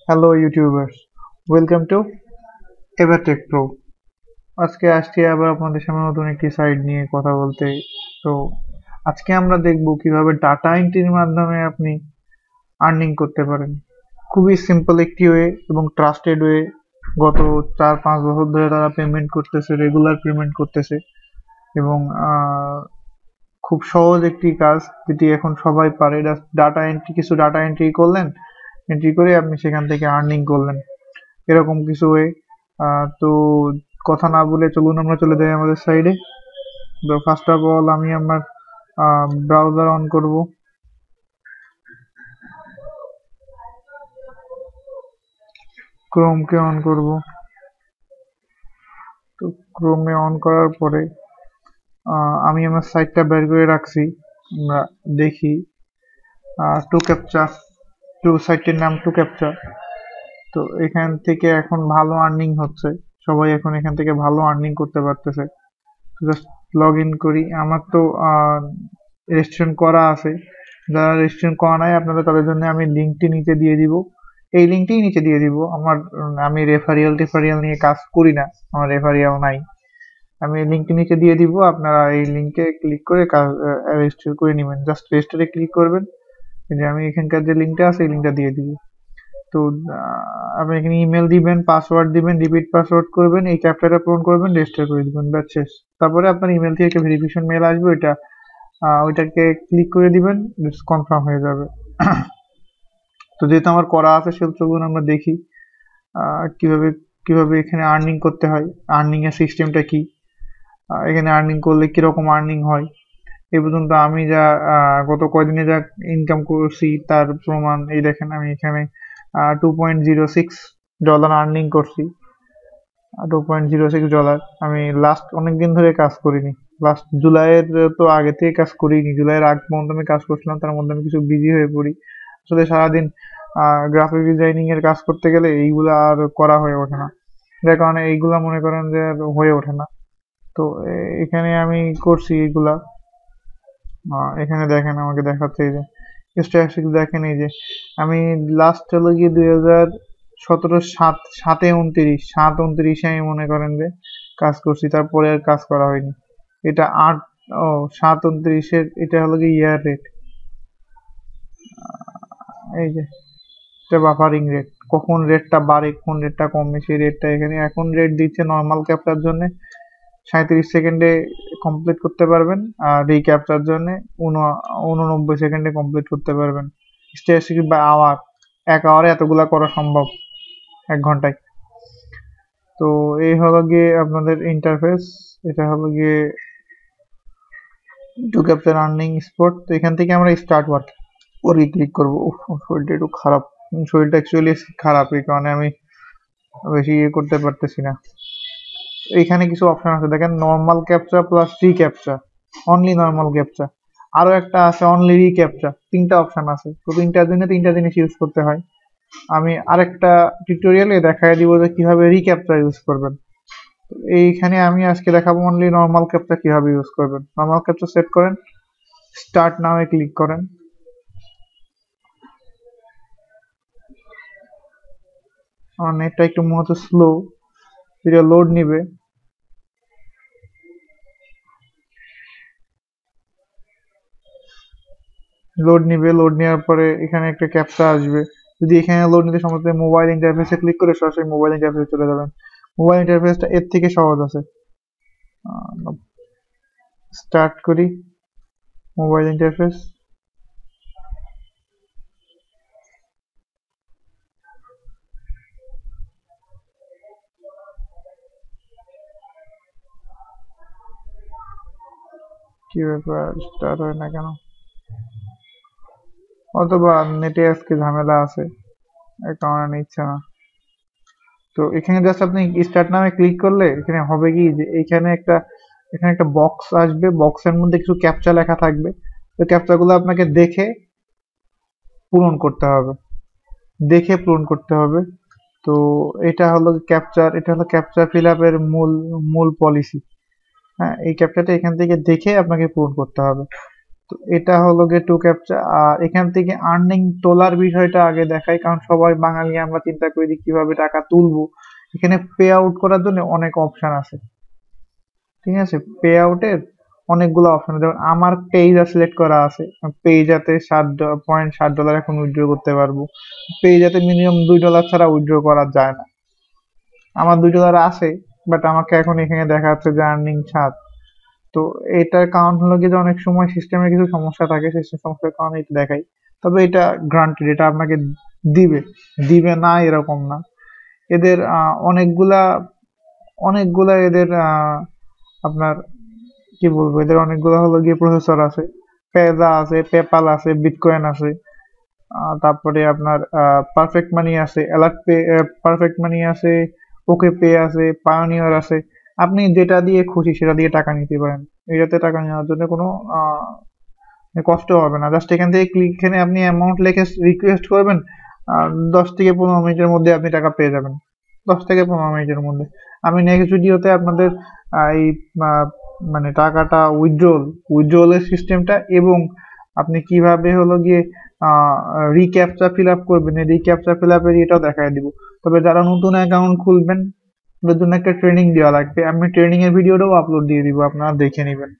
Hello YouTubers, welcome to Evertech Pro. আজকে আসছি আবার আপনাদের সামনে নতুন একটি সাইট নিয়ে কথা বলতে। তো আজকে আমরা দেখব কিভাবে ডাটা এন্ট্রির মাধ্যমে আপনি আর্নিং করতে পারেন। খুবই সিম্পল একটি ওয়ে এবং ট্রাস্টেড ওয়ে। গত 4-5 বছর ধরে তারা পেমেন্ট করতেছে, রেগুলার পেমেন্ট করতেছে এবং খুব সহজ একটি কাজ যেটি এখন সবাই পারে। ডাটা এন্ট্রি, কিছু ডাটা এন্ট্রি করলেন, এন্ট্রি করে আপনি সেখান থেকে আর্নিং করলেন, এরকম কিছু ওয়ে। তো কথা না বলে চলুন আমরা চলে যাই আমাদের সাইডে। তো ফার্স্ট অফ অল আমি আমার ব্রাউজার অন করব। ক্রোমকে অন করব। তো ক্রোমে অন করার পরে আমি আমার সাইটটা বের করে রাখছি। আমরা দেখি টু ক্যাপচা, সাইটটির নাম টু ক্যাপচা। তো এখান থেকে এখন ভালো আর্নিং হচ্ছে, সবাই এখন এখান থেকে ভালো আর্নিং করতে পারতেছে। জাস্ট লগ ইন করি। আমার তো রেজিস্ট্রেশন করা আছে। যারা রেজিস্ট্রেশন করা নাই আপনাদের, তাদের জন্য আমি লিঙ্কটি নিচে দিয়ে দিব। এই লিঙ্কটিই নিচে দিয়ে দিব। আমি রেফারিয়াল নিয়ে কাজ করি না, আমার রেফারিয়াল নাই। আমি এই লিঙ্কটি নিচে দিয়ে দিব, আপনারা এই লিঙ্কে ক্লিক করে কাজ রেজিস্টার করে নেবেন। জাস্ট রেজিস্টারে ক্লিক করবেন। এই যে আমি এখানকার যে লিঙ্কটা আছে এই লিঙ্কটা দিয়ে দিব। তো আপনি এখানে ইমেল দিবেন, পাসওয়ার্ড দিবেন, রিপিট পাসওয়ার্ড করবেন, এই ক্যাপচাটা পূরণ করবেন, রেজিস্টার করে দিবেন, ব্যাস শেষ। তারপরে আপনার ইমেল থেকে একটা ভেরিফিকেশন মেল আসবে, ওইটাকে ক্লিক করে দিবেন, কনফার্ম হয়ে যাবে। তো যেহেতু আমার করা আছে সেহেতু চলুন আমরা দেখি কিভাবে কিভাবে এখানে আর্নিং করতে হয়, আর্নিং এর সিস্টেমটা কি, এখানে আর্নিং করলে কিরকম আর্নিং হয়। এই পর্যন্ত আমি যা গত কয়দিনে যা ইনকাম করছি তার প্রমাণ এই দেখেন। আমি এখানে $2.06 আর্নিং করছি। $2.06। আমি লাস্ট অনেকদিন ধরে কাজ করিনি। লাস্ট জুলাইয়ের তো আগে থেকে কাজ করিনি। জুলাইয়ের আগ পর্যন্ত আমি কাজ করছিলাম, তার মধ্যে আমি কিছু বিজি হয়ে পড়ি। আসলে সারাদিন গ্রাফিক ডিজাইনিং এর কাজ করতে গেলে এইগুলা আর করা হয়ে ওঠে না, যার কারণে এইগুলা মনে করেন যে আর হয়ে ওঠে না। তো এখানে আমি করছি এইগুলা। এখানে দেখেন আমাকে দেখাচ্ছে, এই যে স্ট্যাটিস্টিক্স দেখেন। এই যে আমি লাস্ট হলো গিয়ে 2017 7/29 আমি মনে করেন যে কাজ করছি, তারপরে আর কাজ করা হয়নি। এটা 7/29 এটা হলো গিয়ে ইয়ার রেট। এই যে এটা বাফারিং রেট, কখন রেটটা বাড়ে কখন রেটটা কমে সেই রেটটা এখানে। এখন রেট দিচ্ছে নর্মাল ক্যাপচার জন্য 37 সেকেন্ডে কমপ্লিট করতে পারবেন, আর রিক্যাপচার জন্য 89 সেকেন্ডে কমপ্লিট করতে পারবেন। স্ট্যাটিস্টিক্স বাই আওয়ার, 1 আওয়ারে এতগুলা করা সম্ভব, 1 ঘন্টায়। তো এই হলো গিয়ে আপনাদের ইন্টারফেস। এটা হলো গিয়ে টু ক্যাপচার আর্নিং স্পট। তো এখান থেকে আমরা স্টার্ট ওয়ার্ক ওরে ক্লিক করবো। শরীরটা একটু খারাপ, শরীরটা অ্যাকচুয়ালি খারাপ, এই কারণে আমি বেশি ইয়ে করতে পারতেছি না। এইখানে কিছু অপশন আছে দেখেন, normal captcha plus recaptcha, only normal captcha, আরো একটা আছে অনলি রিক্যাপচা। 3টা অপশন আছে। তো 3টার জন্য 3টা জিনিস ইউজ করতে হয়। আমি আরেকটা টিউটোরিয়ালে দেখাই দিব যে কিভাবে রিক্যাপচা ইউজ করবেন। এইখানে আমি আজকে দেখাবো অনলি নর্মাল ক্যাপচা কিভাবে ইউজ করবেন। নর্মাল ক্যাপচা সেট করেন, স্টার্ট নাও ক্লিক করেন। আমার নেটটা একটু মনে হচ্ছে স্লো, এটা লোড নিবে। লোড নেওয়ার পরে এখানে একটা ক্যাপচা আসবে। যদি এখানে লোড নিতে সমস্ত মোবাইল ইন্টারফেসে ক্লিক করে সরাসরি মোবাইল ইন্টারফেসে চলে যাবেন। মোবাইল ইন্টারফেসটা এর থেকে সহজ আছে। স্টার্ট করি মোবাইল ইন্টারফেস। কি ব্যাপার, স্টার্ট হয় না কেন? অথবা নেটে আজকে ঝামেলা আছে, এর কারণে নিচ্ছে না। তো এখানে জাস্ট আপনি স্টার্ট নামে ক্লিক করলে এখানে হবে কি যে এখানে একটা বক্স আসবে, বক্সের মধ্যে কিছু ক্যাপচা লেখা থাকবে। তো ক্যাপচাগুলো আপনাকে পূরণ করতে হবে দেখে পূরণ করতে হবে। তো এটা হলো ক্যাপচা ফিল আপের মূল পলিসি। হ্যাঁ, এই ক্যাপচাটা এখান থেকে দেখে আপনাকে পূরণ করতে হবে। তো এটা হলো গিয়ে টু ক্যাপচা। আর এখান থেকে আর্নিং তোলার বিষয়টা আগে দেখাই, কারণ সবাই বাঙালি আমরা চিন্তা করি কিভাবে টাকা তুলবো। এখানে পে আউট করার জন্য অনেক অপশন আছে, ঠিক আছে? পে আউটের অনেকগুলো অপশন, যেমন আমার পেজা সিলেক্ট করা আছে। পেজাতে $7.7 এখন উইথড্র করতে পারবো। পেজাতে মিনিমাম $2 ছাড়া উইথড্র করা যায় না। আমার $2 আছে, বাট আমাকে এখন এখানে দেখা যাচ্ছে যে আর্নিং 7। তো এটার কারণ হলো কি যে অনেক সময় সিস্টেমে কিছু সমস্যা থাকে, সিস্টেম সমস্যার কারণে এটা দেখাই। তবে এটা গ্রান্টেড, এটা আপনাকে দিবে, দিবে না এরকম না। এদের অনেকগুলা অনেকগুলা এদের আপনার কি বলবো, এদের অনেকগুলো হলো গিয়ে প্রসেসর আছে। পেজা আছে, পেপাল আছে, বিটকয়েন আছে, তারপরে আপনার পারফেক্ট মানি আছে, অ্যালার্ট পে, পারফেক্ট মানি আছে, ওকে পে আছে, পায়োনিয়ার আছে। আপনি যেটা দিয়ে খুশি সেটা দিয়ে টাকা নিতে পারেন। এটাতে টাকা নেওয়ার জন্য কোনো কষ্ট হবে না। জাস্ট এখান থেকে এখানে আপনি অ্যামাউন্ট লিখে রিকোয়েস্ট করবেন, 10 থেকে 15 মিনিটের মধ্যে আপনি টাকা পেয়ে যাবেন। 10 থেকে 15 মিনিটের মধ্যে। আমি নেক্সট ভিডিওতে আপনাদের এই মানে টাকাটা উইথড্রলের সিস্টেমটা এবং আপনি কিভাবে হলো গিয়ে রিক্যাপচা ফিল আপ করবেন, এই রিক্যাপচা ফিল আপের এটাও দেখাই দিব। তবে যারা নতুন অ্যাকাউন্ট খুলবেন তাদের জন্য একটা ট্রেনিং দেওয়া লাগবে, আমি ট্রেনিং এর ভিডিওটাও আপলোড দিয়ে দিব, আপনারা দেখে নেবেন।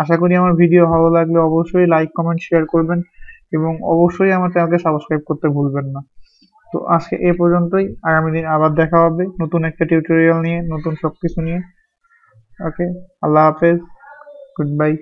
আশা করি আমার ভিডিও ভালো লাগলে অবশ্যই লাইক কমেন্ট শেয়ার করবেন এবং অবশ্যই আমার চ্যানেলকে সাবস্ক্রাইব করতে ভুলবেন না। তো আজকে এ পর্যন্তই, আগামী দিন আবার দেখা হবে নতুন একটা টিউটোরিয়াল নিয়ে, নতুন সবকিছু নিয়ে। ওকে, আল্লাহ হাফেজ, গুড বাই।